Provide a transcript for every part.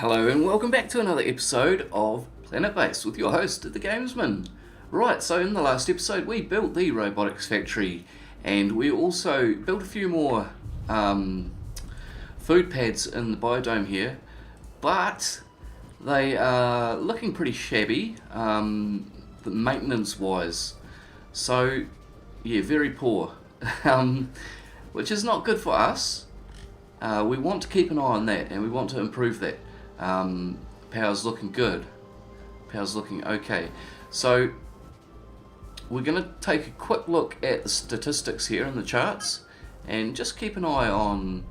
Hello and welcome back to another episode of PlanetBase with your host, the Gamesman. Right, so in the last episode we built the robotics factory and we also built a few more food pads in the biodome here, but they are looking pretty shabby maintenance wise, so yeah, very poor, which is not good for us. We want to keep an eye on that and we want to improve that. Power's looking good, power's looking okay, so we're going to take a quick look at the statistics here in the charts and just keep an eye on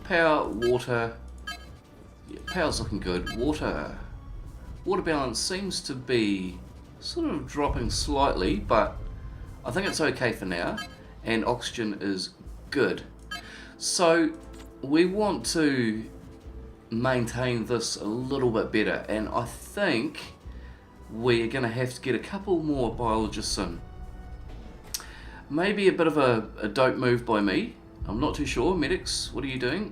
power, water. Yeah, power's looking good. Water balance seems to be sort of dropping slightly, but I think it's okay for now, and oxygen is good. So we want to maintain this a little bit better, and I think we're going to have to get a couple more biologists in. Maybe a bit of a dope move by me, I'm not too sure. Medics, what are you doing?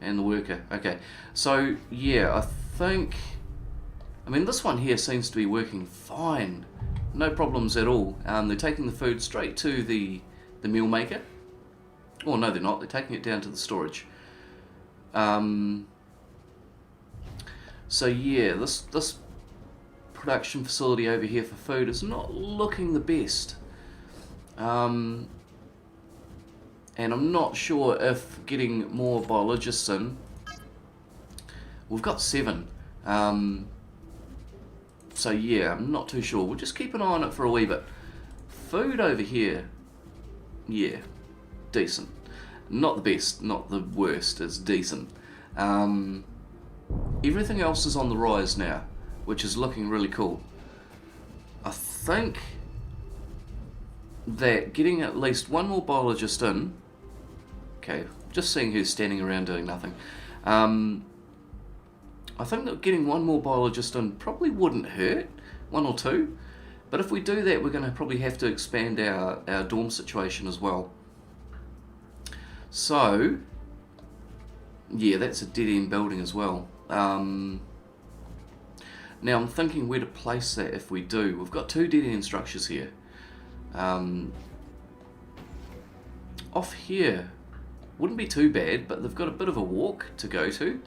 And the worker, okay. So yeah, I mean this one here seems to be working fine, no problems at all. They're taking the food straight to the meal maker. Oh no, they're not, they're taking it down to the storage. So yeah, this production facility over here for food is not looking the best, and I'm not sure if getting more biologists in. We've got 7, so yeah, I'm not too sure. We'll just keep an eye on it for a wee bit. Food over here, yeah, decent. Not the best, not the worst, it's decent. Everything else is on the rise now, which is looking really cool. I think that getting at least one more biologist in, okay, just seeing who's standing around doing nothing, I think that getting one more biologist in probably wouldn't hurt, 1 or 2, but if we do that we're going to probably have to expand our dorm situation as well. So yeah, that's a dead end building as well. Now I'm thinking where to place that if we do. We've got 2 dead end structures here. Off here wouldn't be too bad, but they've got a bit of a walk to go to.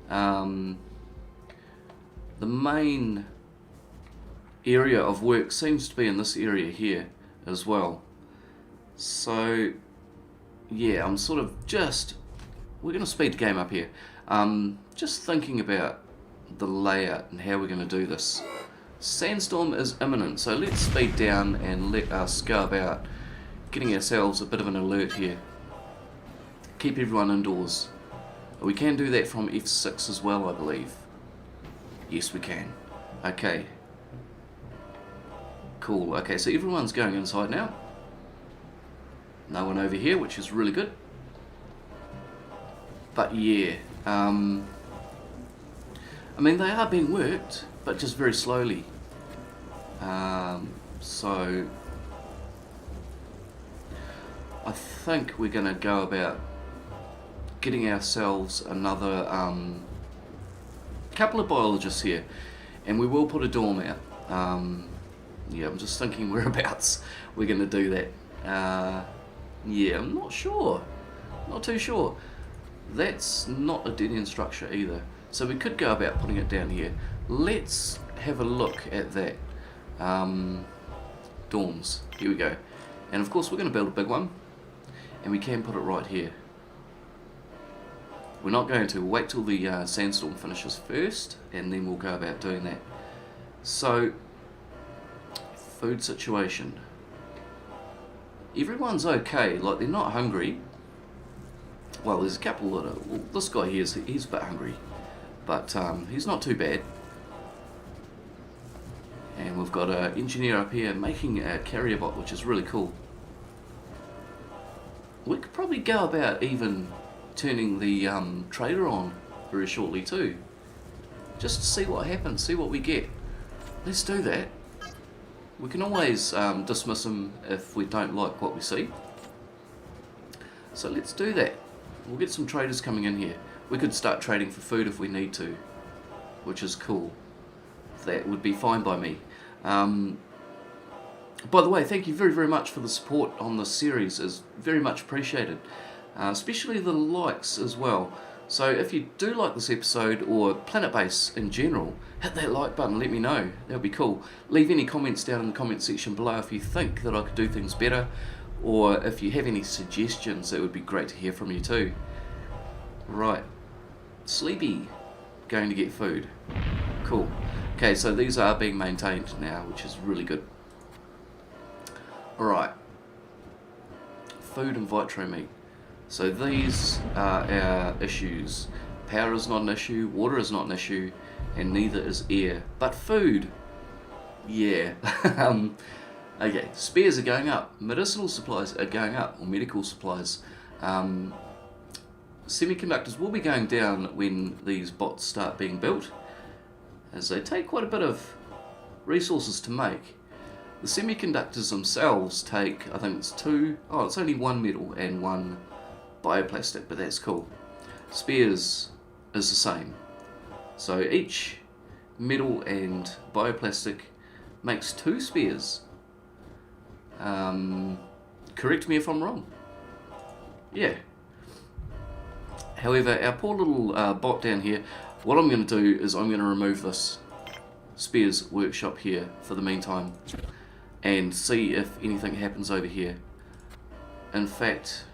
The main area of work seems to be in this area here as well. So yeah, I'm sort of we're going to speed the game up here. Just thinking about the layout and how we're going to do this. Sandstorm is imminent, so let's speed down and let us go about getting ourselves a bit of an alert here. Keep everyone indoors. We can do that from F6 as well, I believe. Yes, we can. Okay. Cool. Okay, so everyone's going inside now. No one over here, which is really good. But yeah, I mean they are being worked, but just very slowly. So I think we're going to go about getting ourselves another couple of biologists here, and we will put a dorm out. Yeah, I'm just thinking whereabouts we're going to do that. Yeah, I'm not sure, not too sure. That's not a dead end structure either, so we could go about putting it down here. Let's have a look at that. Dorms, here we go. And of course we're going to build a big one, and we can put it right here. We're not going to wait till the sandstorm finishes first, and then we'll go about doing that. So, food situation. Everyone's okay, like they're not hungry. Well, there's a couple that are, well, this guy here, he's a bit hungry, but he's not too bad. And we've got an engineer up here making a carrier bot, which is really cool. We could probably go about even turning the trader on very shortly too, just to see what happens, see what we get. Let's do that. We can always dismiss him if we don't like what we see. So let's do that. We'll get some traders coming in here. we could start trading for food if we need to, which is cool. That would be fine by me. By the way, thank you very, very much for the support on this series. It's very much appreciated, especially the likes as well. So if you do like this episode, or PlanetBase in general, hit that like button, let me know. That would be cool. Leave any comments down in the comment section below if you think that I could do things better, or if you have any suggestions. It would be great to hear from you too. Right, Sleepy, going to get food. Cool. Okay, so these are being maintained now, which is really good. Alright, food and vitro meat. So these are our issues. Power is not an issue, water is not an issue, and neither is air. But food, yeah. Okay, spares are going up, medicinal supplies are going up, or medical supplies. Semiconductors will be going down when these bots start being built, as they take quite a bit of resources to make. The semiconductors themselves take, I think it's it's only one metal and one bioplastic, but that's cool. Spares is the same. So each metal and bioplastic makes 2 spares. Correct me if I'm wrong. Yeah. However, our poor little bot down here, what I'm going to do is I'm going to remove this spares workshop here for the meantime, and see if anything happens over here. In fact,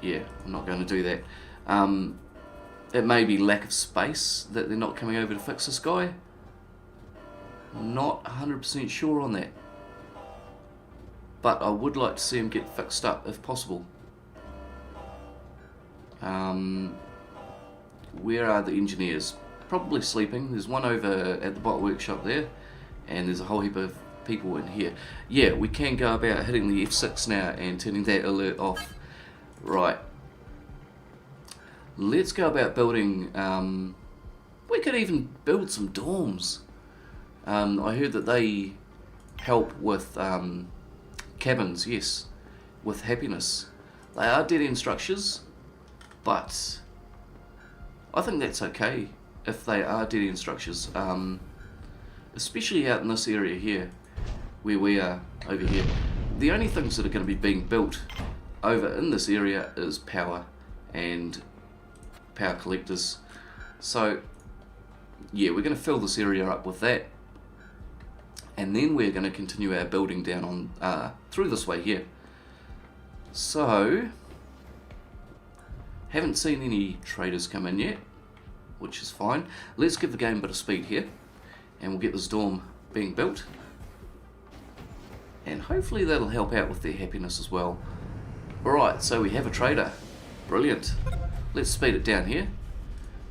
yeah, I'm not going to do that. It may be lack of space that they're not coming over to fix this guy. Not 100% sure on that. But I would like to see him get fixed up if possible. Where are the engineers? Probably sleeping. There's one over at the bot workshop there, and there's a whole heap of people in here. Yeah, we can go about hitting the F6 now and turning that alert off. Right. Let's go about building, we could even build some dorms. I heard that they help with cabins, yes, with happiness. They are dead-end structures, but I think that's okay if they are dead-end structures, especially out in this area here, where we are over here. The only things that are going to be being built over in this area is power and power collectors. So yeah, we're going to fill this area up with that, and then we're going to continue our building down on through this way here. So haven't seen any traders come in yet, which is fine. Let's give the game a bit of speed here, and we'll get this dorm being built, and hopefully that'll help out with their happiness as well. Alright, so we have a trader. Brilliant. Let's speed it down here.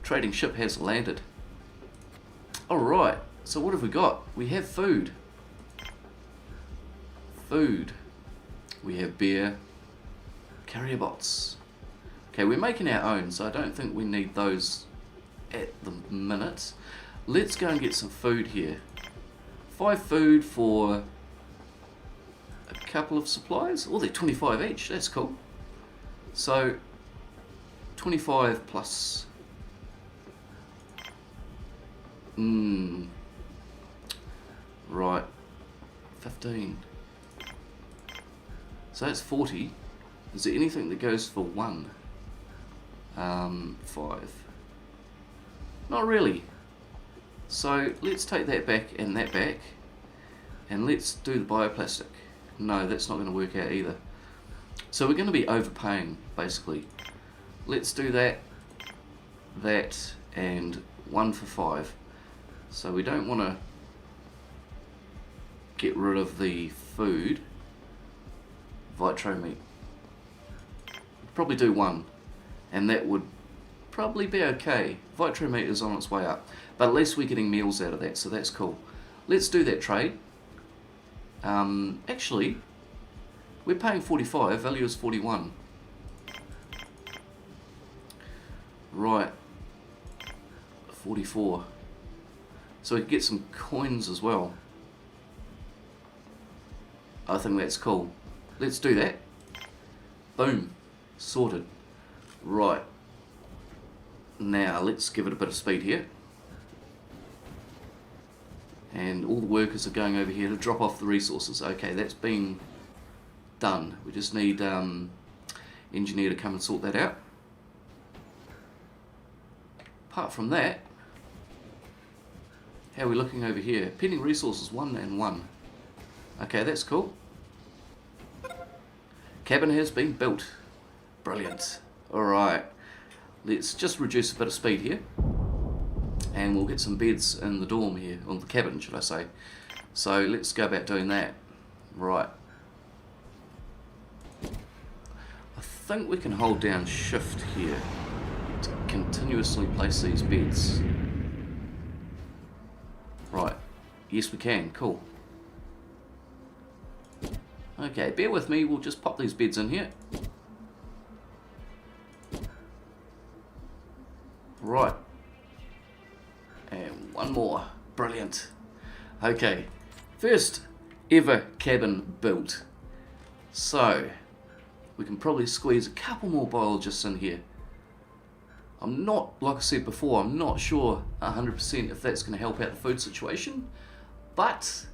Trading ship has landed. Alright, so what have we got? We have food. Food. We have beer. Carrier bots. Okay, we're making our own, so I don't think we need those at the minute. Let's go and get some food here. 5 food for a couple of supplies. Oh, they're 25 each. That's cool. So 25 plus right, 15. So that's 40. Is there anything that goes for 1? 5. Not really. So let's take that back, and let's do the bioplastic. No, that's not going to work out either. So we're going to be overpaying, basically. Let's do that, and 1 for 5. So we don't want to get rid of the food. Vitro meat. Probably do 1, and that would probably be okay. Vitro meat is on its way up, but at least we're getting meals out of that, so that's cool. Let's do that trade. Actually, we're paying 45, value is 41. Right, 44. So we can get some coins as well. I think that's cool. Let's do that. Boom. Sorted. Right. Now let's give it a bit of speed here. And all the workers are going over here to drop off the resources. Okay, that's been done. We just need engineer to come and sort that out. Apart from that, how are we looking over here? Pending resources 1 and 1. Okay, that's cool. Cabin has been built. Brilliant. Alright, let's just reduce a bit of speed here. And we'll get some beds in the dorm here, or the cabin should I say. So let's go about doing that. Right. I think we can hold down shift here to continuously place these beds. Right. Yes we can, cool. Okay, bear with me, we'll just pop these beds in here. Right. And one more. Brilliant. Okay. First ever cabin built. So, we can probably squeeze a couple more biologists in here. I'm not, like I said before, I'm not sure 100% if that's going to help out the food situation. But,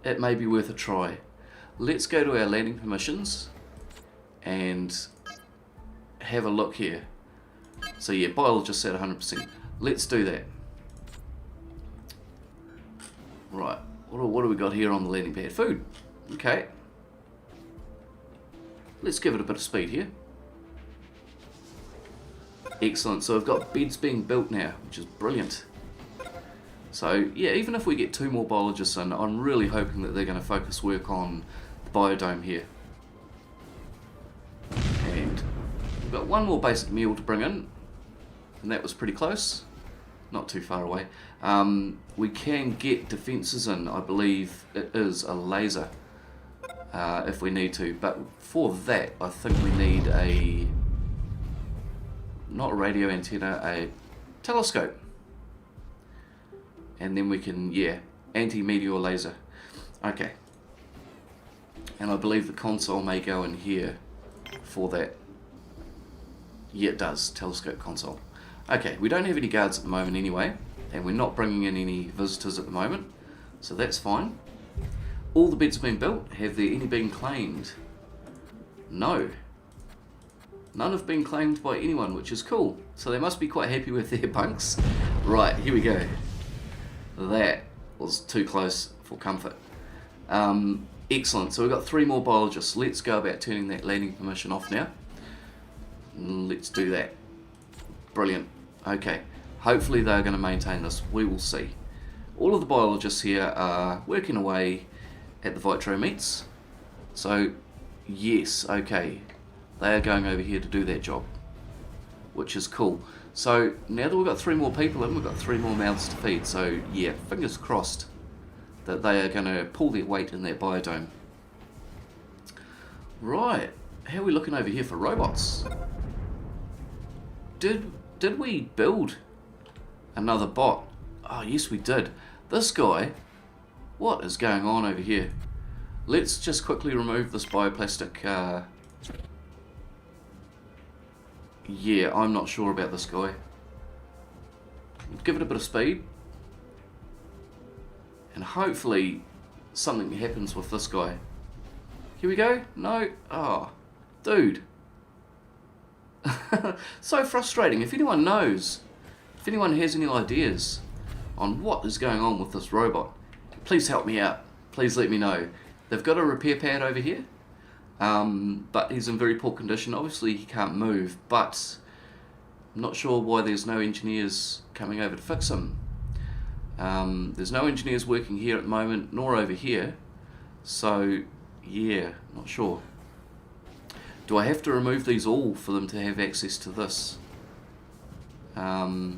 it may be worth a try. Let's go to our landing permissions and have a look here. So yeah, biologists at 100%. Let's do that. Right, what do we got here on the landing pad? Food. Okay. Let's give it a bit of speed here. Excellent, so I've got beds being built now, which is brilliant. So yeah, even if we get 2 more biologists in, I'm really hoping that they're going to focus work on the biodome here. And we've got 1 more basic meal to bring in, and that was pretty close. Not too far away. We can get defences in, I believe it is a laser, if we need to. But for that, I think we need a, not a radio antenna, a telescope. And then we can, yeah, anti-meteor laser. Okay. And I believe the console may go in here for that. Yeah, it does, telescope console. Okay, we don't have any guards at the moment anyway, and we're not bringing in any visitors at the moment, so that's fine. All the beds have been built. Have there any been claimed? No. None have been claimed by anyone, which is cool. So they must be quite happy with their bunks. Right, here we go. That was too close for comfort. Excellent, so we've got 3 more biologists. Let's go about turning that landing permission off now. Let's do that. Brilliant. Okay, hopefully they're going to maintain this. We will see. All of the biologists here are working away at the Vitro meets. So, yes, okay. They are going over here to do that job, which is cool. So, now that we've got 3 more people in, we've got 3 more mouths to feed. So, yeah, fingers crossed that they are going to pull their weight in that biodome. Right, how are we looking over here for robots? Did we build another bot? Oh, yes we did. This guy, what is going on over here? Let's just quickly remove this bioplastic. Yeah, I'm not sure about this guy. Give it a bit of speed. And hopefully something happens with this guy. Here we go. No. Oh, dude. So frustrating. If anyone knows, if anyone has any ideas on what is going on with this robot, please help me out. Please let me know. They've got a repair pad over here, but he's in very poor condition. Obviously he can't move, but I'm not sure why there's no engineers coming over to fix him. There's no engineers working here at the moment, nor over here, so yeah, not sure. Do I have to remove these all for them to have access to this? Yeah,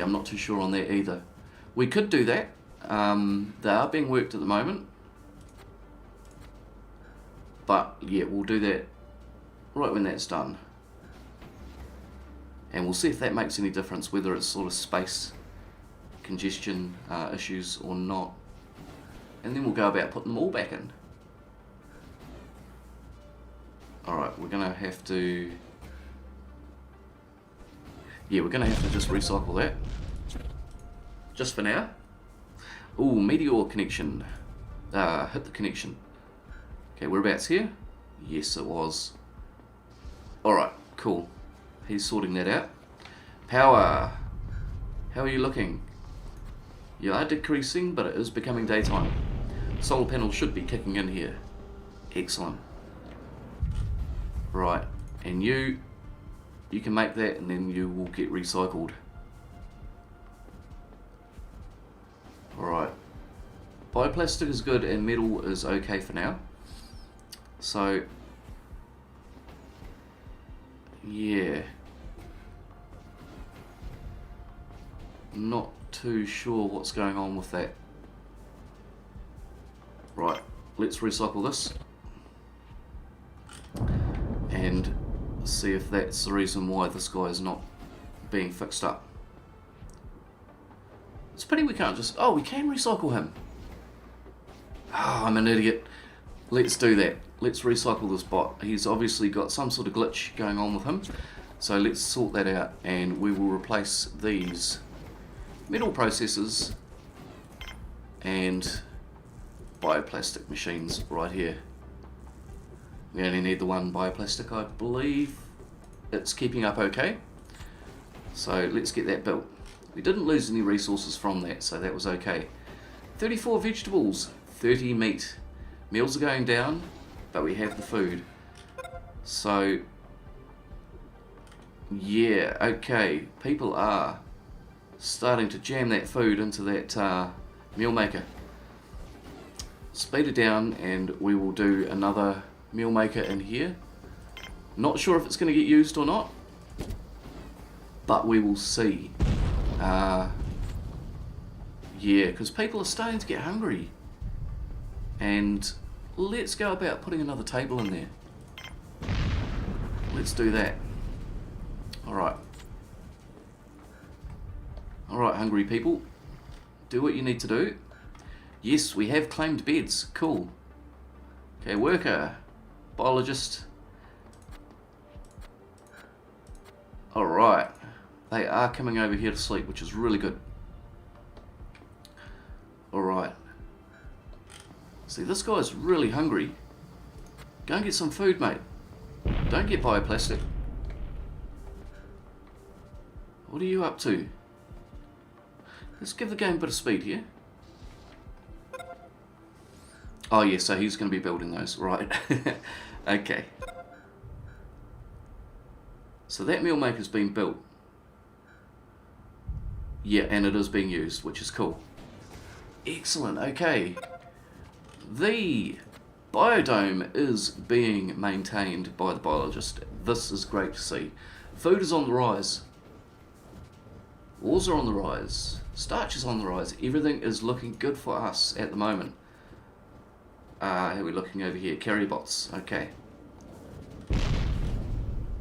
I'm not too sure on that either. We could do that. They are being worked at the moment. But yeah, we'll do that right when that's done. And we'll see if that makes any difference, whether it's sort of space congestion issues or not. And then we'll go about putting them all back in. Alright, we're going to have to Yeah, we're going to have to just recycle that. Just for now. Ooh, meteor connection. Hit the connection. Okay, whereabouts here? Yes, it was. Alright, cool. He's sorting that out. Power. How are you looking? You are decreasing, but it is becoming daytime. Solar panels should be kicking in here. Excellent. Right, and you can make that and then you will get recycled. Alright. Bioplastic is good and metal is okay for now. So, yeah. Not too sure what's going on with that. Right, let's recycle this. And see if that's the reason why this guy is not being fixed up. It's a pity we can't just... Oh, we can recycle him. Oh, I'm an idiot. Let's do that. Let's recycle this bot. He's obviously got some sort of glitch going on with him. So let's sort that out and we will replace these metal processors and bioplastic machines right here. We only need the one bioplastic, I believe. It's keeping up okay. So let's get that built. We didn't lose any resources from that, so that was okay. 34 vegetables, 30 meat. Meals are going down, but we have the food. So, yeah, okay. People are starting to jam that food into that meal maker. Speed it down and we will do another meal maker in here. Not sure if it's going to get used or not, but we will see. Yeah, because people are starting to get hungry. And let's go about putting another table in there. Let's do that. Alright. Alright, hungry people. Do what you need to do. Yes, we have claimed beds. Cool. Okay, worker. Biologist. Alright. They are coming over here to sleep, which is really good. Alright. See, this guy's really hungry. Go and get some food, mate. Don't get bioplastic. What are you up to? Let's give the game a bit of speed here. Oh yeah, so he's going to be building those, right. Okay. So that meal maker's been built. Yeah, and it is being used, which is cool. Excellent, okay. The biodome is being maintained by the biologist. This is great to see. Food is on the rise. Ores are on the rise. Starch is on the rise. Everything is looking good for us at the moment. How are we looking over here? Carrier bots, okay.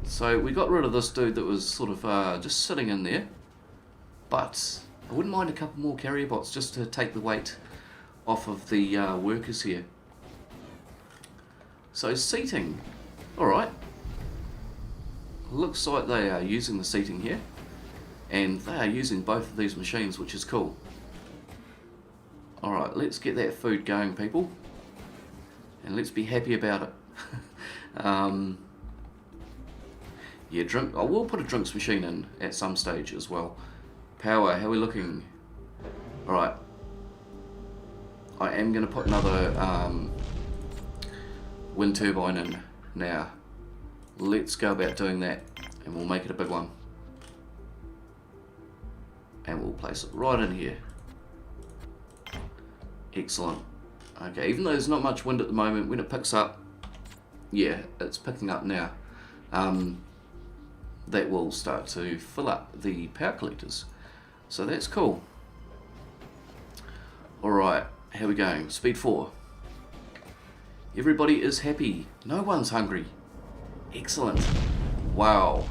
So we got rid of this dude that was sort of just sitting in there. But I wouldn't mind a couple more carrier bots just to take the weight off of the workers here. So seating, alright. Looks like they are using the seating here. And they are using both of these machines, which is cool. Alright, let's get that food going, people. And let's be happy about it. Yeah, drink. I will put a drinks machine in at some stage as well. Power, how are we looking? Alright. I am going to put another wind turbine in now. Let's go about doing that. And we'll make it a big one. And we'll place it right in here. Excellent. Okay, even though there's not much wind at the moment, when it picks up, yeah, it's picking up now. That will start to fill up the power collectors. So that's cool. Alright, how are we going? Speed 4. Everybody is happy. No one's hungry. Excellent. Wow.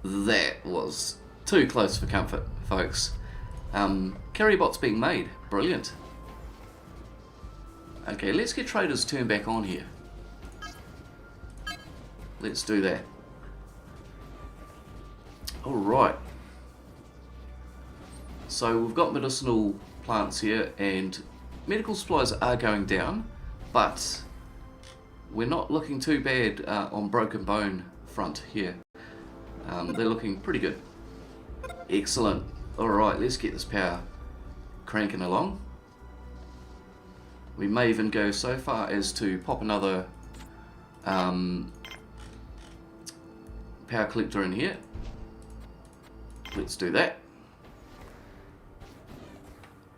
That was too close for comfort, folks. Carrier bots being made. Brilliant. Okay, let's get traders turned back on here. Let's do that. Alright. So we've got medicinal plants here, and medical supplies are going down, but we're not looking too bad on Broken Bone front here. They're looking pretty good. Excellent. Alright, let's get this power cranking along. We may even go so far as to pop another power collector in here. Let's do that.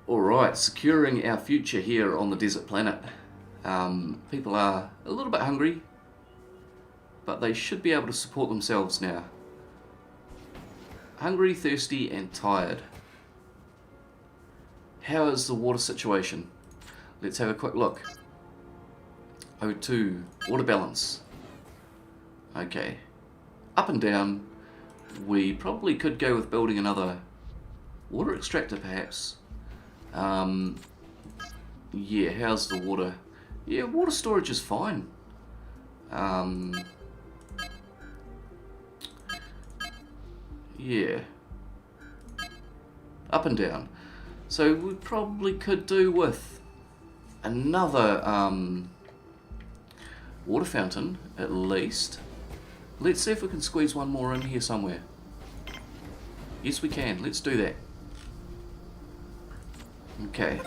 Alright, securing our future here on the desert planet. People are a little bit hungry, but they should be able to support themselves now. Hungry, thirsty, and tired. How is the water situation? Let's have a quick look. O2, water balance. Okay. Up and down. We probably could go with building another water extractor perhaps. Yeah, how's the water? Yeah, water storage is fine. Yeah. Up and down. So we probably could do with another water fountain, at least. Let's see if we can squeeze one more in here somewhere. Yes, we can. Let's do that. Okay.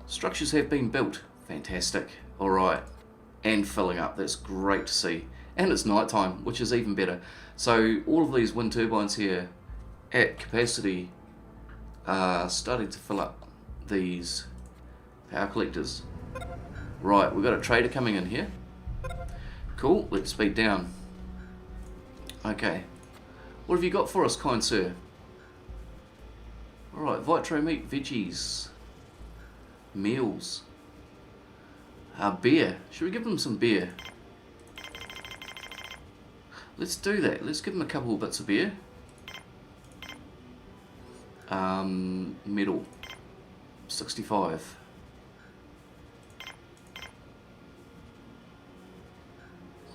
Structures have been built. Fantastic. Alright. And filling up. That's great to see. And it's night time, which is even better. So all of these wind turbines here at capacity are starting to fill up these power collectors. Right, we've got a trader coming in here. Cool, let's speed down. Okay. What have you got for us, kind sir? Alright, vitro meat, veggies, meals. Beer. Should we give them some beer? Let's do that. Let's give them a couple of bits of beer. Metal. 65.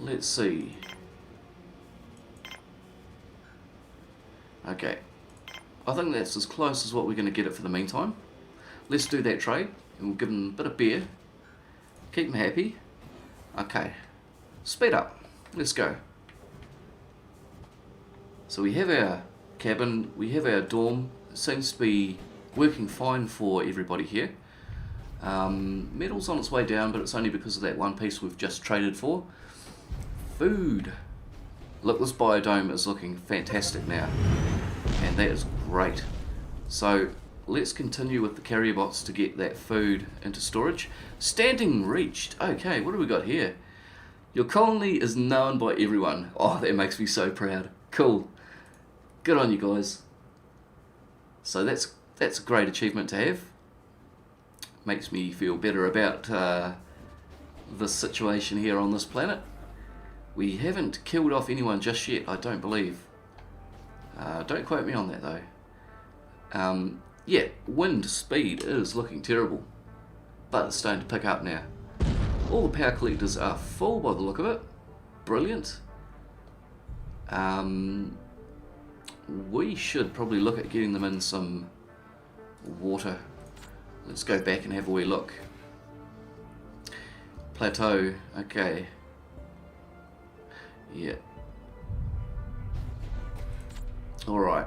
Let's see. Okay. I think that's as close as what we're going to get it for the meantime. Let's do that trade, and we'll give them a bit of beer. Keep them happy. Okay. Speed up. Let's go. So we have our cabin, we have our dorm. It seems to be working fine for everybody here. Metal's on its way down, but it's only because of that one piece we've just traded for. Food. Look, this biodome is looking fantastic now, and that is great. So let's continue with the carrier bots to get that food into storage. Standing reached. Okay, what do we got here? Your colony is known by everyone. Oh, that makes me so proud. Cool. Good on you guys. So that's a great achievement to have. Makes me feel better about the situation here on this planet. We haven't killed off anyone just yet, I don't believe. Don't quote me on that though. Yeah, wind speed is looking terrible, but it's starting to pick up now. All the power collectors are full by the look of it. Brilliant. We should probably look at getting them in some water. Let's go back and have a wee look. Plateau, okay. Yeah. Alright.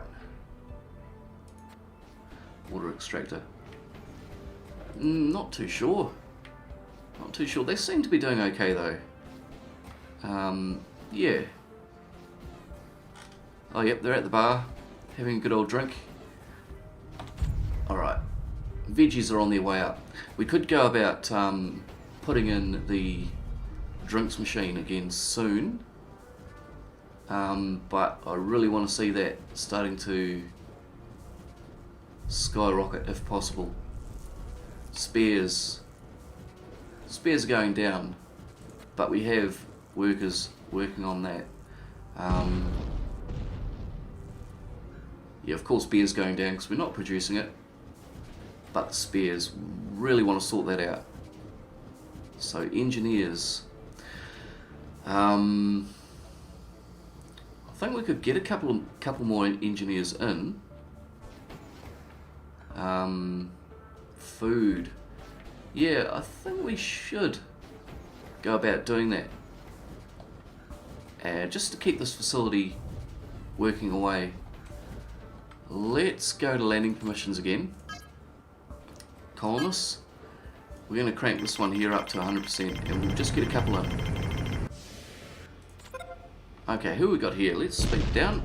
Water extractor. Not too sure. Not too sure. They seem to be doing okay though. Yeah. Oh yep, they're at the bar, having a good old drink. Alright. Veggies are on their way up. We could go about putting in the drinks machine again soon. But I really want to see that starting to skyrocket if possible. Spares are going down, but we have workers working on that. Yeah, of course beer's going down because we're not producing it, but the spares really want to sort that out. So engineers, think we could get a couple more engineers in. Food. Yeah, I think we should go about doing that. Just to keep this facility working away. Let's go to landing permissions again. Colonists. We're going to crank this one here up to 100% and we'll just get a couple in. Okay, who we got here? Let's speak down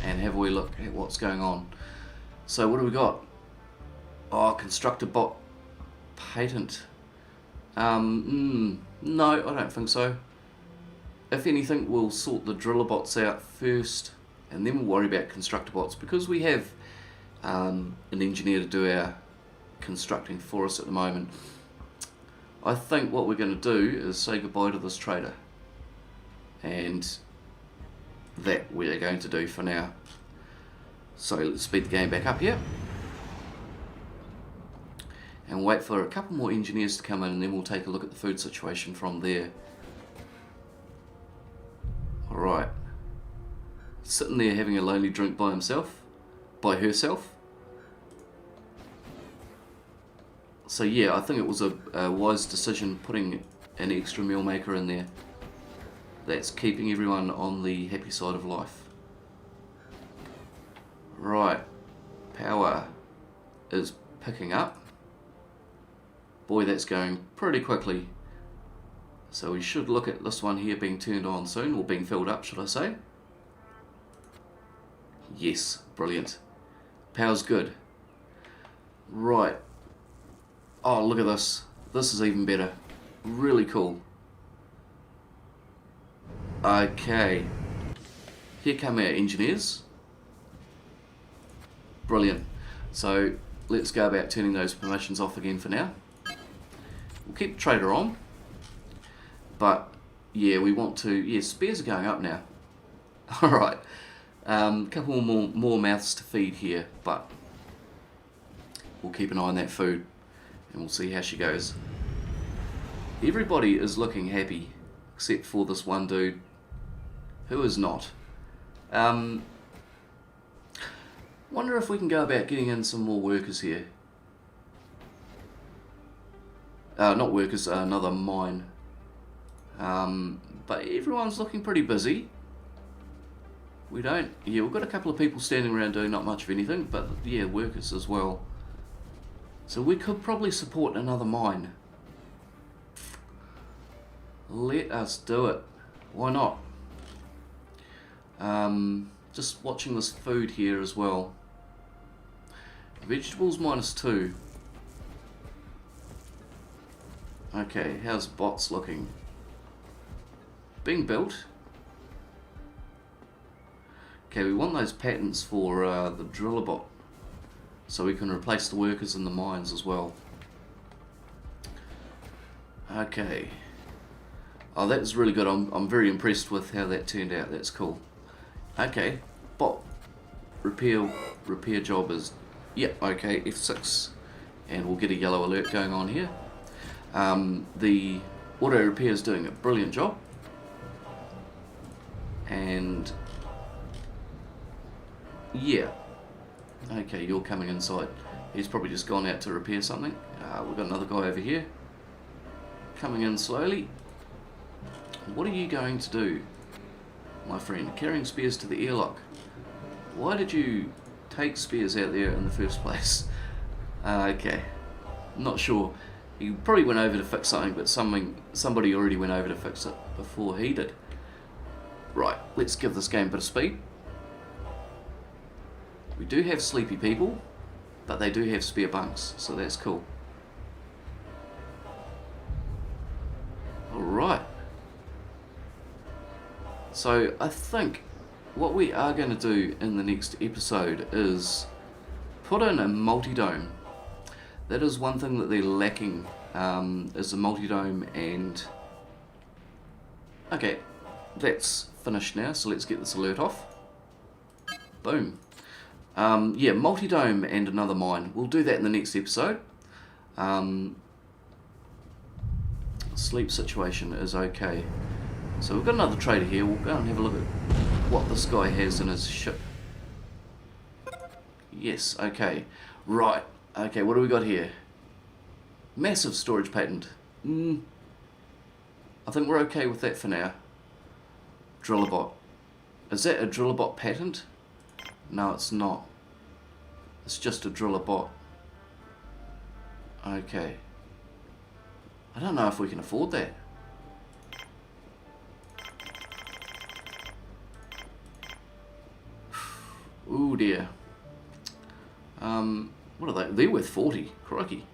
and have a wee look at what's going on. So what do we got? Oh, constructor bot patent. No, I don't think so. If anything, we'll sort the driller bots out first and then we'll worry about constructor bots, because we have an engineer to do our constructing for us at the moment. I think what we're going to do is say goodbye to this trader, and that we're going to do for now. So let's speed the game back up here and wait for a couple more engineers to come in, and then we'll take a look at the food situation from there. Alright, sitting there having a lonely drink by himself, by herself. So yeah, I think it was a wise decision putting an extra meal maker in there. That's keeping everyone on the happy side of life. Right, power is picking up. Boy, that's going pretty quickly. So we should look at this one here being turned on soon, or being filled up, should I say. Yes, brilliant. Power's good. Right. Oh, look at this. This is even better. Really cool. Okay. Here come our engineers. Brilliant. So let's go about turning those permissions off again for now. We'll keep the trader on. But yeah, we want to. Yeah, spares are going up now. Alright. Couple more mouths to feed here, but we'll keep an eye on that food and we'll see how she goes. Everybody is looking happy except for this one dude who is not. Wonder if we can go about getting in some more workers here. Not workers, another mine. But everyone's looking pretty busy. We've got a couple of people standing around doing not much of anything, but yeah, workers as well. So we could probably support another mine. Let us do it. Why not? Just watching this food here as well. Vegetables -2. Okay, how's bots looking? Being built. Okay, we want those patents for the driller bot, so we can replace the workers in the mines as well. Okay. Oh, that's really good. I'm very impressed with how that turned out. That's cool. Okay, bot repair job is, yep, okay, F6, and we'll get a yellow alert going on here. The auto repair is doing a brilliant job, and yeah, okay, you're coming inside. He's probably just gone out to repair something. We've got another guy over here coming in slowly. What are you going to do, my friend? Carrying spears to the airlock. Why did you take spears out there in the first place? Okay, not sure. He probably went over to fix something, but somebody already went over to fix it before he did. Right, let's give this game a bit of speed. We do have sleepy people, but they do have spare bunks, so that's cool. Alright. So I think what we are going to do in the next episode is put in a multi-dome. That is one thing that they're lacking, is a multi-dome, and okay, that's finished now, so let's get this alert off. Boom. Yeah, multi-dome and another mine. We'll do that in the next episode. Sleep situation is okay. So we've got another trader here. We'll go and have a look at what this guy has in his ship. Yes, okay. Right. Okay, what do we got here? Massive storage patent. I think we're okay with that for now. Drillerbot. Is that a Drillerbot patent? No, it's not. It's just a Drillerbot. Okay. I don't know if we can afford that. Ooh dear. What are they? They're worth 40. Crikey.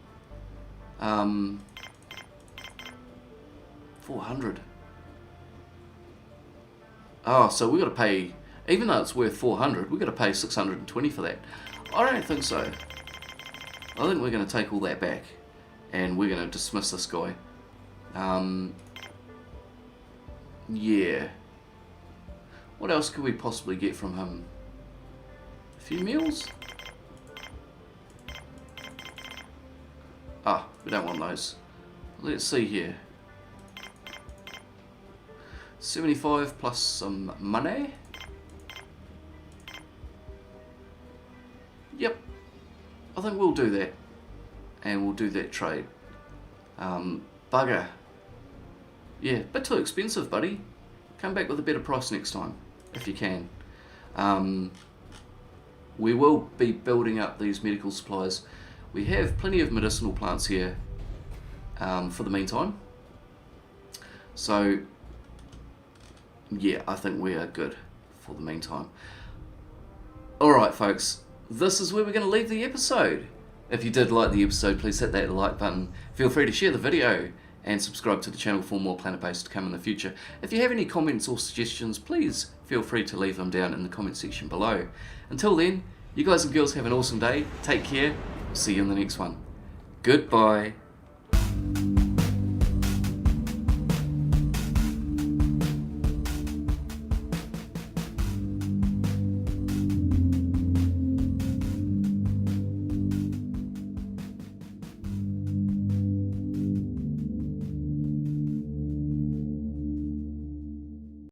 400. Oh, so we got to pay, even though it's worth 400, we got to pay 620 for that. I don't think so. I think we're going to take all that back, and we're going to dismiss this guy. Yeah. What else could we possibly get from him? A few meals? Ah, we don't want those. Let's see here. 75 plus some money. Yep. I think we'll do that. And we'll do that trade. Bugger. Yeah, a bit too expensive, buddy. Come back with a better price next time, if you can. We will be building up these medical supplies. We have plenty of medicinal plants here for the meantime. So, yeah, I think we are good for the meantime. Alright folks, this is where we're going to leave the episode. If you did like the episode, please hit that like button. Feel free to share the video and subscribe to the channel for more Planet-Base to come in the future. If you have any comments or suggestions, please feel free to leave them down in the comment section below. Until then, you guys and girls have an awesome day. Take care. See you in the next one. Goodbye.